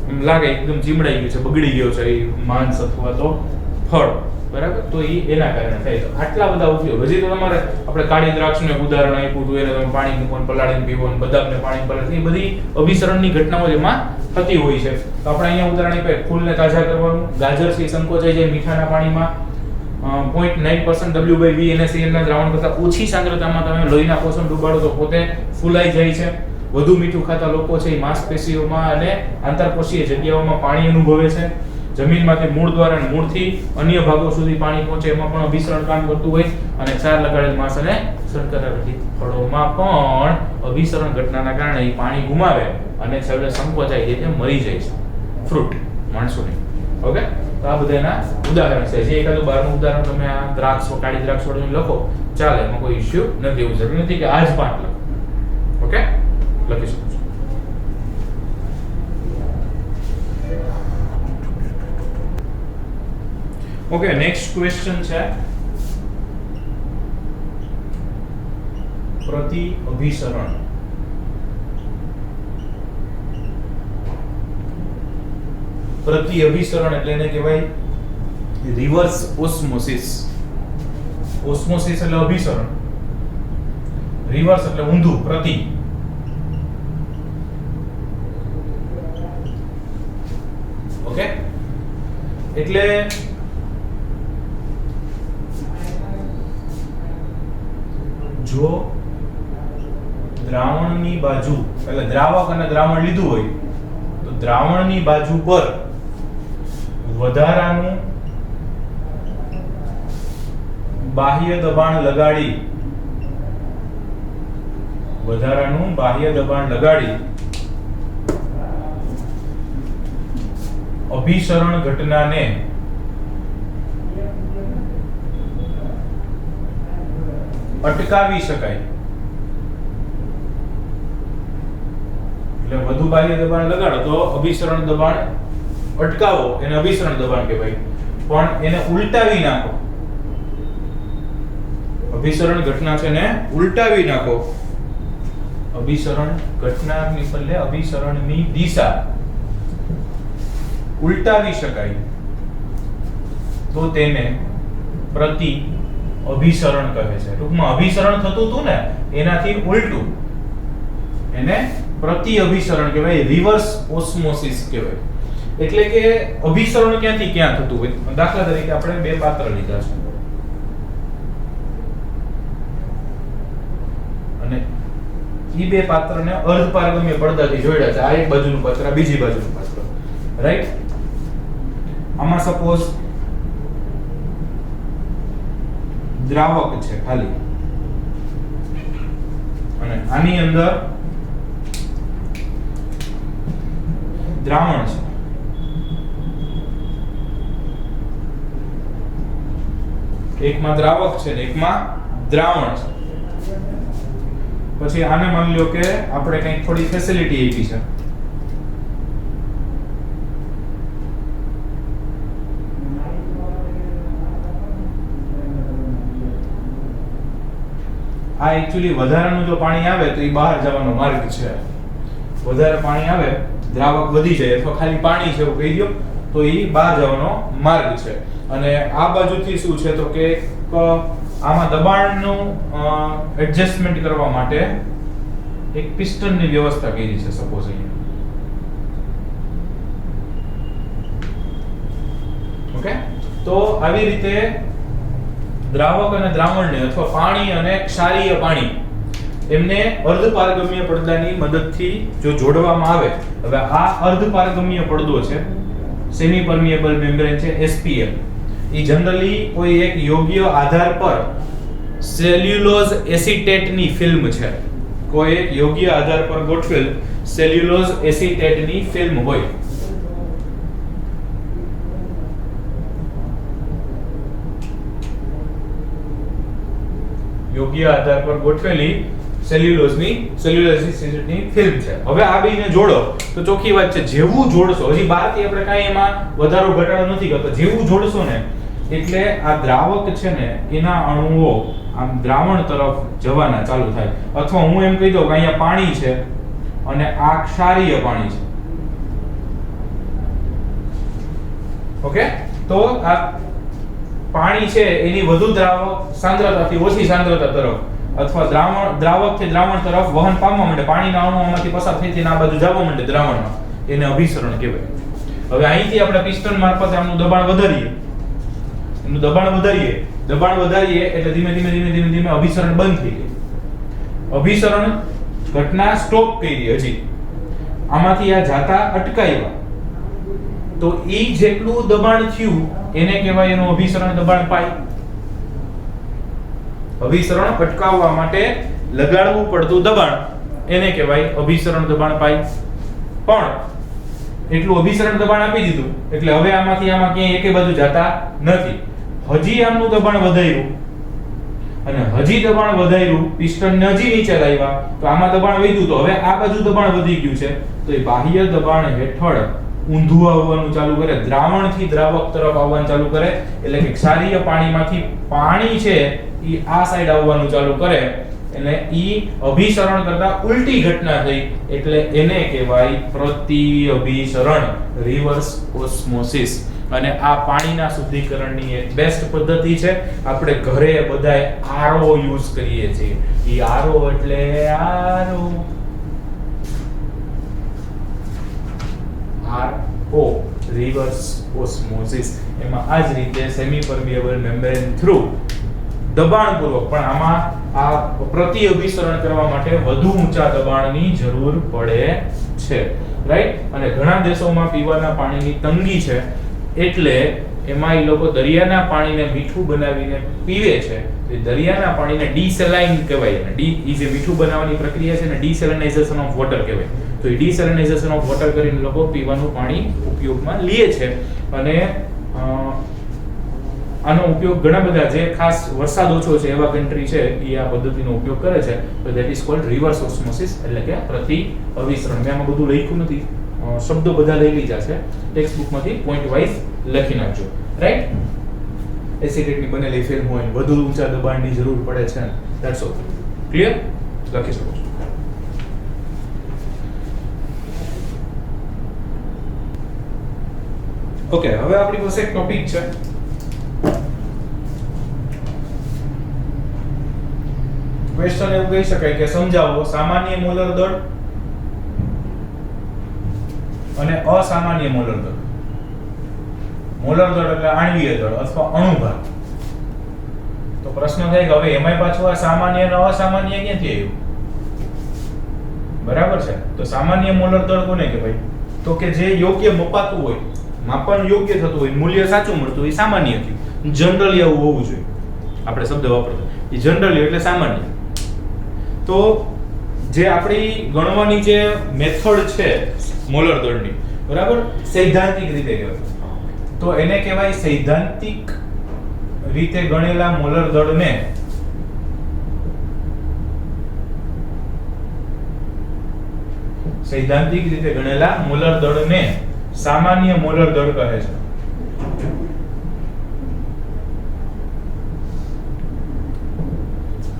એમ લાગે એકદમ ચીમડાઈ ગયું છે, બગડી ગયો છે એ માંસ અથવા તો ફળ, બરાબર, તો એ એના કારણે થાય. તો આટલા બધા ઉપયોગ. હજી તો તમારે આપણે કાળી દ્રાક્ષનું એક ઉદાહરણ આપ્યું હતું, એને તમે પાણી મૂકો, પલાળીને પીવો, બદામને પાણી પલાળીને, એ બધી અભિસરણની ઘટનાઓ એમાં થતી હોય છે. તો આપણે અહીંયા ઉદાહરણ આપ્યું, ફૂલને તાજા કરવાનું, ગાજર છે સંકોચાઈ જાય મીઠાના પાણીમાં, 0.9% W/V NaCl ના દ્રાવણ કરતા ઓછી સાંદ્રતામાં તમે લોહીના પોષણ ડુબાડો તો પોતે ફૂલાઈ જાય છે. વધુ મીઠું ખાતા લોકો છે એ માંસપેશીઓમાં અને આંતરકોષીય જગ્યાઓમાં પાણી અનુભવે છે. જમીનમાંથી મૂળ દ્વારા અને મૂળથી અન્ય ભાગો સુધી પાણી પહોંચે એમાં પણ અભિસરણ કામ કરતું હોય. અને ચાર લગાડેલ માંસ અને શર્કરા રહિત ફળોમાં પણ અભિસરણ ઘટનાના કારણે એ પાણી ગુમાવે અને છેલ્લે સંકોચાઈ જાય છે, મરી જાય છે ફ્રૂટ માણસોની. ઓકે, તો આ બધાના ઉદાહરણ છે. જે એકાદું બારનું ઉદાહરણ તમે આ દ્રાક્ષ, કાળી દ્રાક્ષ વાળું લખો ચાલે, એમાં કોઈ ઇશ્યુ નથી. એવું જરૂરી નથી કે આ જ પાઠ લખો. ઓકે, લખી શકો છો. ઓકે, નેક્સ્ટ ક્વેશ્ચન છે પ્રતિ અભિસરણ. પ્રતિ અભિસરણ એટલે એને કહેવાય રિવર્સ ઓસ્મોસિસ. ઓસ્મોસિસ એટલે અભિસરણ, રિવર્સ એટલે ઊંધું, પ્રતિ. ઓકે, એટલે જો દ્રાવણની બાજુ, એટલે દ્રાવક અને દ્રાવણ લીધું હોય તો દ્રાવણની બાજુ પર વધારાનું બાહ્ય દબાણ લગાડી, વધારાનું બાહ્ય દબાણ લગાડી અભિસરણ ઘટનાને અટકાવી શકાય. એટલે વધુ બાહ્ય દબાણ લગાડો તો અભિસરણ દબાણ અટકાવો, એને અભિસરણ દબાણ કહેવાય. પણ એને ઉલટાવી નાખો, અભિસરણ ઘટના છે ને ઉલટાવી નાખો, અભિસરણ ઘટનાની બદલે અભિસરણની દિશા ઉલટાવી શકાય તો તેને પ્રતિ અભિસરણ કહે છે. ટૂંકમાં અભિસરણ થતું હતું ને એનાથી ઉલટું, એને પ્રતિ અભિસરણ કહેવાય, રિવર્સ ઓસ્મોસિસ કહેવાય. એટલે કે અભિસરણ ક્યાંથી ક્યાં થતું હોય. દાખલા તરીકે આપણે બે પાત્ર લીધા છે અને ઈ બે પાત્રને અર્ધપારગમ્ય પડદાથી જોડ્યા છે. આ એક બાજુનું પાત્ર, આ બીજી બાજુનું પાત્ર, રાઈટ. આમાં સપોઝ દ્રાવક છે ખાલી અને આની અંદર દ્રાવણ છે. એકમાં દ્રાવક છે ને એકમાં દ્રાવણ છે. પછી આને માની લો કે આપણે કંઈક થોડી ફેસિલિટી આપી છે. આ એક્ચ્યુઅલી વધારાનું જો પાણી આવે તો એ બહાર જવાનો માર્ગ છે. વધારે પાણી આવે, દ્રાવક વધી જાય અથવા ખાલી પાણી છે એવું કહી દો તો એ બહાર જવાનો માર્ગ છે. અને આ બાજુથી શું છે તો કે આમાં દબાણનું એડજસ્ટમેન્ટ કરવા માટે એક પિસ્ટનની વ્યવસ્થા કરી છે સપોઝ અહીંયા. ઓકે, તો આવી રીતે દ્રાવક અને દ્રાવણને અથવા પાણી અને ક્ષારીય પાણી એમને અર્ધપારગમ્ય પડદાની મદદથી જો જોડવામાં આવે. હવે આ અર્ધપારગમ્ય પડદો છે, સેમી પરમિએબલ મેમ્બ્રેન છે, SPM. એ જનરલી કોઈ એક યોગ્ય આધાર પર સેલ્યુલોઝ એસિટેટની ફિલ્મ છે. કોઈ એક યોગ્ય આધાર પર ગોઠવેલ સેલ્યુલોઝ એસિટેટની ફિલ્મ હોય. યોગ્ય આધાર પર ગોઠવેલી સેલ્યુલોઝ એસિટેટની ફિલ્મ છે. હવે આ બેને જોડો તો ચોખ્ખી વાત છે, જેવું જોડશો, હજી બહારથી આપણે કાંઈ એમાં વધારો ઘટાડો નથી કરતો, જેવું જોડશો ને એટલે આ દ્રાવક છે ને એના અણુઓ આમ દ્રાવણ તરફ જવાના ચાલુ થાય. અથવા હું એમ કહી દઉં કે અહીંયા પાણી છે અને આ ક્ષારીય પાણી છે. ઓકે, તો આ પાણી છે એની વધુ દ્રાવક સાંદ્રતાથી ઓછી સાંદ્રતા તરફ અથવા દ્રાવકથી દ્રાવણ તરફ વહન પામવા માંડે, પાણીના અણુઓમાંથી પસાર થઈને આ બાજુ જવા માંડે દ્રાવણમાં, એને અભિસરણ કહેવાય. હવે અહીંથી આપણે પિસ્ટન મારફતે આમનું દબાણ વધારીએ, દબાણ વધારીએ એટલે ધીમે ધીમે અભિસરણ બંધ થઈ જાય. અભિસરણ ઘટના સ્ટોપ કરી હજી આમાંથી આ જાતા અટકાવ્યા, તો ઈ જેટલું દબાણ થયું એને કહેવાય એનું અભિસરણ દબાણ પાય. અભિસરણ અટકાવવા માટે લગાડવું પડતું દબાણ એને કહેવાય અભિસરણ દબાણ પાય. પણ એટલું અભિસરણ દબાણ આપી દીધું એટલે હવે આમાંથી આમાં ક્યાંય એકે બાજુ જાતા નથી. હજી આમનું દબાણ વધાર્યું અને હજી દબાણ વધાર્યું, પિસ્ટનને હજી નીચે લાવ્યા તો આમાં દબાણ વધ્યું, તો હવે આ બાજુ દબાણ વધી ગયું છે તો એ બાહ્ય દબાણ હેઠળ ઊંધું આવવાનું ચાલુ કરે, દ્રાવણથી દ્રાવક તરફ આવવાનું ચાલુ કરે, એટલે કે ક્ષારીય પાણીમાંથી પાણી છે ઈ આ સાઈડ આવવાનું ચાલુ કરે, એટલે ઈ અભિસરણ કરતા ઉલટી ઘટના થઈ એટલે એને કહેવાય પ્રતિઅભિસરણ, રિવર્સ ઓસ્મોસિસ. અને આ પાણીના શુદ્ધિકરણની એક બેસ્ટ પદ્ધતિ છે. આપણે ઘરે બધાય આરઓ યુઝ કરીએ છીએ. ઈ આરઓ એટલે આરઓ રિવર્સ ઓસ્મોસિસ. એમાં આ જ રીતે સેમી પરમિએબલ મેમ્બ્રેન થ્રુ દબાણપૂર્વક, પણ આમાં આ પ્રતિઅભિસરણ કરવા માટે વધુ ઊંચા દબાણની જરૂર પડે છે, રાઈટ? અને ઘણા દેશોમાં પીવાના પાણીની તંગી છે એટલે એમાં એ લોકો દરિયાના પાણીને મીઠું બનાવીને પીવે છે. તો દરિયાના પાણીને ડીસેલાઇન કહેવાય. ડી ઈ જે મીઠું બનાવવાની પ્રક્રિયા છે ને ડીસેલિનાઇઝેશન ઓફ વોટર કહેવાય. તો એ ડીસેલિનાઇઝેશન ઓફ વોટર કરીને લોકો પીવાનું પાણી ઉપયોગમાં લે છે. અને આનો ઉપયોગ ઘણા બધા જે ખાસ વરસાદ ઓછો છે એવા કન્ટ્રી છે એ આ પદ્ધતિનો ઉપયોગ કરે છે. તો that is called reverse osmosis, એટલે કે પ્રતિ અભિસરણ. મેં આમાં બધું લખ્યું નથી, શબ્દો બધા લઈ લીધા છે ટેક્સ્ટ બુકમાંથી, પોઈન્ટ વાઇઝ લખી નાખજો, રાઈટ? એસિડેટની બનેલી ફિલ્મ હોય, વધુ ઊંચા દબાણની જરૂર પડે છે, ધેટ્સ ઓલ. ક્લિયર? લખી શકો છો. ઓકે, હવે આપણી પાસે એક ટોપિક છે. ક્વેશ્ચન એવું કહી શકાય કે સમજાવો સામાન્ય મોલર દળ અને અસામાન્ય મોલર દળ. મોલર દળ એટલે આણ્વીય દળ અથવા અણુભાર. તો પ્રશ્ન થાય કે હવે એમાંય પાછું આ સામાન્ય અને અસામાન્ય ક્યાંથી આવ્યું? બરાબર છે. તો સામાન્ય મોલર દળ કોને કહેવાય? તો કે જે યોગ્ય મપાતું હોય, માપન યોગ્ય થતું હોય, મૂલ્ય સાચું મળતું હોય, સામાન્ય થયું. જનરલી આવું હોવું જોઈએ. આપણે શબ્દ વાપરતો એ જનરલી એટલે સામાન્ય. તો જે આપણી ગણવાની જે મેથડ છે મોલર દળની, બરાબર, સૈદ્ધાંતિક રીતે કહેવાય. તો એને કહેવાય સૈદ્ધાંતિક રીતે ગણેલા મોલર દળને સામાન્ય મોલર દળ કહે છે.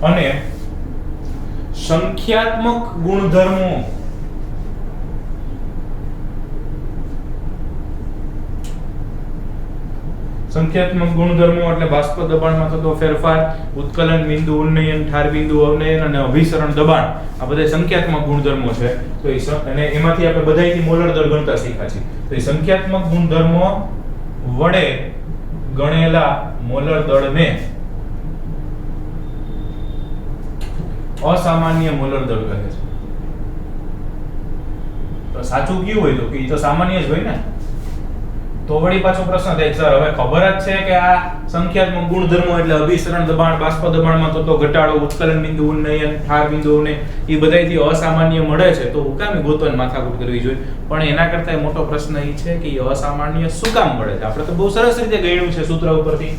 અને સંખ્યાત્મક ગુણધર્મો એટલે બાષ્પ દબાણમાં થતો ફેરફાર, ઉત્કલન બિંદુ, ઉન્નયન, ઠાર બિંદુ, અવનયન અને અભિસરણ દબાણ, આ બધા સંખ્યાત્મક ગુણધર્મો છે. તો અને એમાંથી આપણે બધાયથી મોલર દળ ગણતા શીખ્યા છીએ. તો એ સંખ્યાત્મક ગુણધર્મો વડે ગણેલા મોલર દળને અસામાન્ય મોલર દળ કહે છે. તો સાચું કયું હોય તો કે ઈ તો સામાન્ય જ હોય ને. તો વળી પાછો પ્રશ્ન થાય, સર હવે ખબર જ છે કે આ સંખ્યાત્મક ગુણધર્મો એટલે અભિસરણ દબાણ, બાષ્પ દબાણમાં થતો ઘટાડો, ઉત્કલન બિંદુ, ઉન્નયન, ઠાર બિંદુઓને એ બધાયથી અસામાન્ય મળે છે, તો હું કામ ગોતવાની માથાકૂટ કરવી જોઈએ? પણ એના કરતા મોટો પ્રશ્ન એ છે કે એ અસામાન્ય શું કામ મળે છે? આપણે તો બહુ સરસ રીતે ગણ્યું છે સૂત્ર ઉપરથી,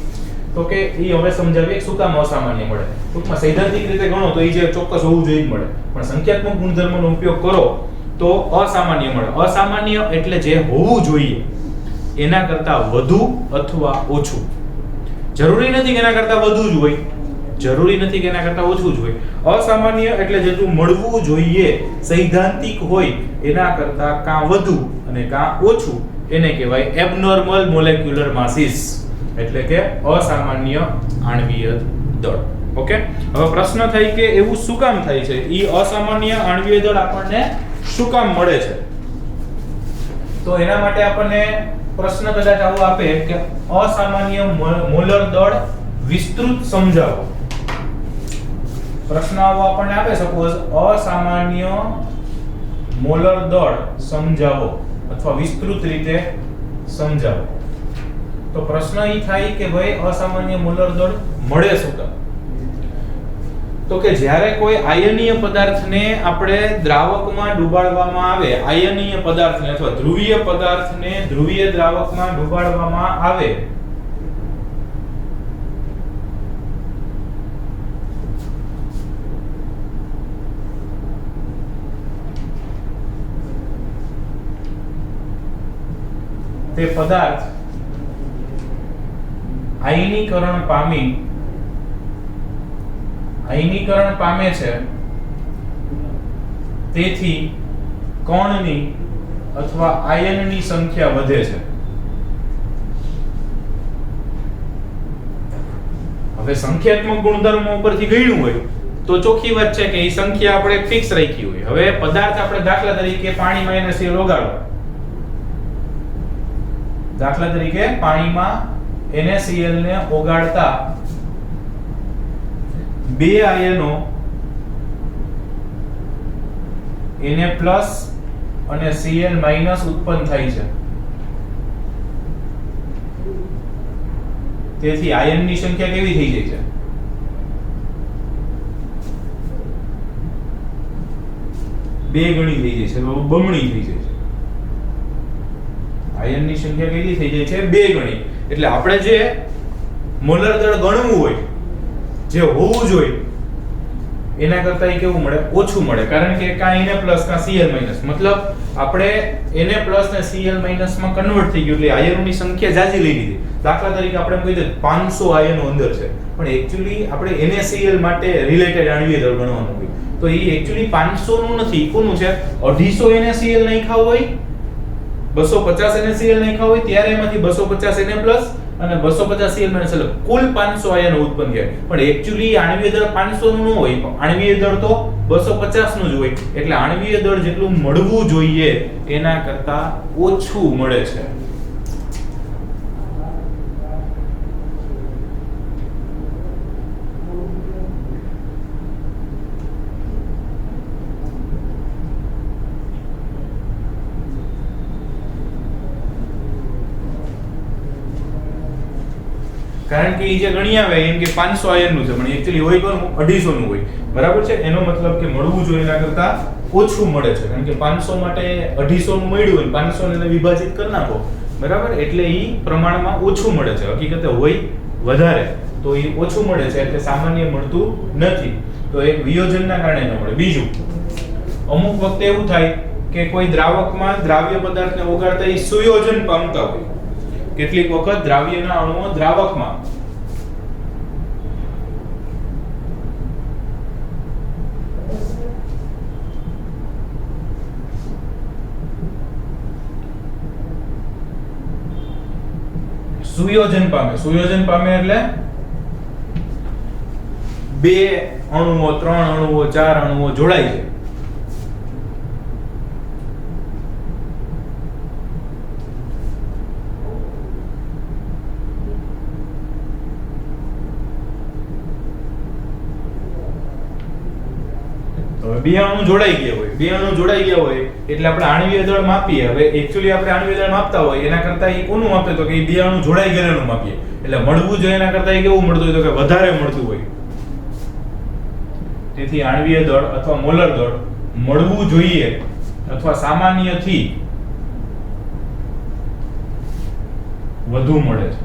તો કે એ હવે સમજાવીએ શું કામ અસામાન્ય મળે. ટૂંકમાં સૈદ્ધાંતિક રીતે ગણો તો એ જે ચોક્કસ હોવું જોઈએ મળે, પણ સંખ્યાત્મક ગુણધર્મોનો ઉપયોગ કરો તો અસામાન્ય મળે. અસામાન્ય એટલે જે હોવું જોઈએ એના કરતા વધુ અથવા ઓછું. જરૂરી નથી કે એના કરતા વધુ જ હોય, જરૂરી નથી કે એના કરતા ઓછું જ હોય. અસામાન્ય એટલે જેટલું મળવું જોઈએ સૈદ્ધાંતિક હોય એના કરતા કાં વધુ અને કાં ઓછું એને કહેવાય એબનોર્મલ મોલેક્યુલર માસીસ, એટલે કે અસામાન્ય આણ્વીય દળ. ઓકે, હવે પ્રશ્ન થાય કે એવું શું કામ થાય છે? ઈ અસામાન્ય આણ્વીય દળ આપણને શું કામ મળે છે? તો એના માટે આપણને પ્રશ્ન કદાચ આવો આપે કે અસામાન્ય મોલર દળ વિસ્તૃત સમજાવો. પ્રશ્ન આવો આપણને આપે, સપોઝ અસામાન્ય મોલર દળ સમજાવો અથવા વિસ્તૃત રીતે સમજાવો. તો પ્રશ્ન ઈ થાય કે ભાઈ અસામાન્ય મોલર દળ મળે શું કામ? તો કે જ્યારે કોઈ આયનીય પદાર્થને આપણે દ્રાવકમાં ડુબાડવામાં આવે, આયનીય પદાર્થને અથવા ધ્રુવીય પદાર્થને ધ્રુવીય દ્રાવકમાં ડુબાડવામાં આવે, તે પદાર્થ આયનીકરણ પામે છે, તેથી કણની અથવા આયનની સંખ્યા વધે છે. હવે સંખ્યાત્મક ગુણધર્મો ઉપરથી ગણ્યું હોય તો ચોખ્ખી વાત છે કે એ સંખ્યા આપણે ફિક્સ રાખી હોય. હવે પદાર્થ આપણે દાખલા તરીકે પાણીમાં NaCl ઓગાળો, દાખલા તરીકે પાણીમાં NaCl ને ઓગાળતા બે આયનો Na+ અને Cl- ઉત્પન્ન થાય છે. તેથી આયનની સંખ્યા કેવી થઈ જાય છે? બે ગણી થઈ જાય છે, બમણી થઈ જાય છે. આયનની સંખ્યા કેટલી થઈ જાય છે? બે ગણી. એટલે આપણે જે મોલર દળ ગણવું હોય, જે હોવું જોઈએ, એના કરતા કેવું મળે? ઓછું મળે. કારણ કે કાં Na+ કાં Cl-, મતલબ આપણે Na+ ને Cl- માં કન્વર્ટ થઈ ગયું, એટલે આયનોની સંખ્યા જાજી લઈ લીધી. દાખલા તરીકે આપણે એમ કહી દઈએ 500 આયનો અંદર છે, પણ એક્ચ્યુઅલી આપણે NaCl માટે રિલેટેડ આણ્વીય દળ ગણવાનું હોય તો એ એક્ચ્યુઅલી 500 નું નથી. કોનું છે? 250 NaCl નાખ્યા હોય, 250 NaCl નાખ્યા હોય, ત્યારે એમાંથી 250 Na+ અને 250 Cl- એટલે કુલ 500 આયનો ઉત્પન્ન થાય. પણ એક્ચ્યુઅલી આણ્વીય દળ 500 નું ન હોય, આણ્વીય દળ તો 250 નું જ હોય. એટલે આણ્વીય દળ જેટલું મળવું જોઈએ એના કરતા ઓછું મળે છે. કારણ કે જે ગણી આવે એમ કે 500 આયનનું છે, પણ એક્ચ્યુઅલી હોય કોનું? 250 નું હોય. બરાબર છે? એનો મતલબ કે મળવું જોઈએ એના કરતા ઓછું મળે છે. કારણ કે 500 માટે 250 નું મળ્યું હોય, 500 ને વિભાજિત કરી નાખો, બરાબર, એટલે ઈ પ્રમાણમાં ઓછું મળે છે. હકીકતે હોય વધારે તો ઈ ઓછું મળે છે, એટલે સામાન્ય મળતું નથી. તો એક વિયોજનના કારણે ન મળે. બીજું, અમુક વખતે એવું થાય કે કોઈ દ્રાવકમાં દ્રાવ્ય પદાર્થને ઓગાળતા ઈ સુયોજન પામતા હોય. કેટલીક વખત દ્રાવ્યના અણુઓ દ્રાવકમાં સુયોજન પામે એટલે બે અણુઓ, ત્રણ અણુઓ, ચાર અણુઓ જોડાય છે. બે અણુ જોડાઈ ગયા હોય એટલે આપણે આણ્વીય દળ માપીએ. હવે એક્ચ્યુઅલી આપણે આણ્વીય દળ માપતા હોય એના કરતા એ કોનું માપે તો કે બે અણુ જોડાઈ ગયેલાનું માપીએ. એટલે મળવું જોઈએ એના કરતા એ કેવું મળતું હોય તો કે વધારે મળતું હોય. તેથી આણ્વીય દળ અથવા મોલર દળ મળવું જોઈએ અથવા સામાન્યથી વધુ મળે છે.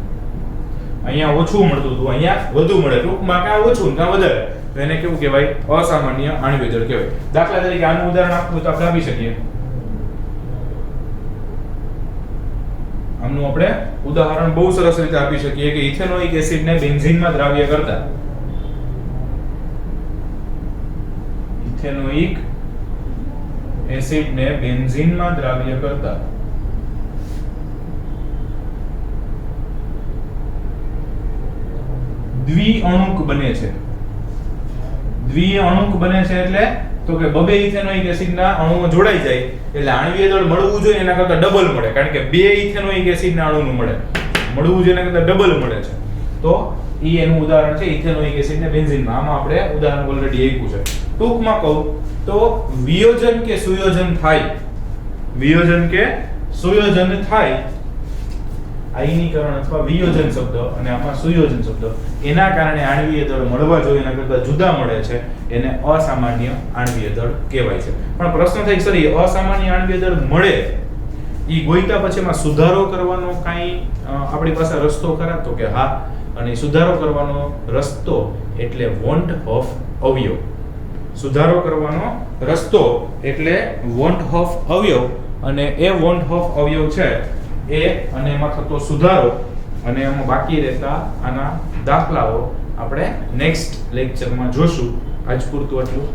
અહીંયા ઓછું મળતું હતું, અહીંયા વધુ મળે. ટૂંકમાં કાં ઓછું કાં વધારે, તો એને કેવું કહેવાય? અસામાન્ય આણ્વીય દળ કહેવાય. દાખલા તરીકે આનું ઉદાહરણ આપવું તો આપણે આપી શકીએ. આમનું આપણે ઉદાહરણ બહુ સરસ રીતે આપી શકીએ કે ઇથેનોઇક એસિડને બેન્ઝીનમાં દ્રાવ્ય કરતા, ઇથેનોઇક એસિડને બેન્ઝીનમાં દ્રાવ્ય કરતા દ્વિઅણુક બને છે. દ્વિઅણુક બને છે એટલે તો કે બબે ઇથેનોઇક એસિડના અણુઓ જોડાઈ જાય એટલે આણ્વીય દળ મળવું જોઈએ એના કરતા ડબલ મળે, કારણ કે બે ઇથેનોઇક એસિડના અણુનું મળવું જોઈએ એના કરતા ડબલ મળે છે. તો ઈ એનું ઉદાહરણ છે ઇથેનોઇક એસિડ ને બેન્ઝીનમાં. આમાં આપણે ઉદાહરણ ઓલરેડી આપ્યું છે. ટૂંકમાં કહું તો વિયોજન કે સુયોજન થાય, વિયોજન કે સુયોજન થાય, આયનીકરણ અથવા વિયોજન શબ્દ અને આમાં સુયોજન શબ્દ, એના કારણે આણ્વીય દળ મળવા જોઈએ એના કરતા જુદા મળે છે, એને અસામાન્ય આણ્વીય દળ કહેવાય છે. પણ પ્રશ્ન થાય સર એ અસામાન્ય આણ્વીય દળ મળે ઈ ગોઈતા પછી એમાં સુધારો કરવાનો કાંઈ આપણી પાસે રસ્તો ખરા? તો કે હા. અને સુધારો કરવાનો રસ્તો એટલે વોન્ટ ઓફ અવયવ. સુધારો કરવાનો રસ્તો એટલે વોન્ટ ઓફ અવયવ, અને એ વોન્ટ ઓફ અવયવ છે એ અને એમાં થતો સુધારો અને એમાં બાકી રહેતા આના દાખલાઓ આપણે નેક્સ્ટ લેક્ચરમાં જોશું. આજ પૂરતું આટલું.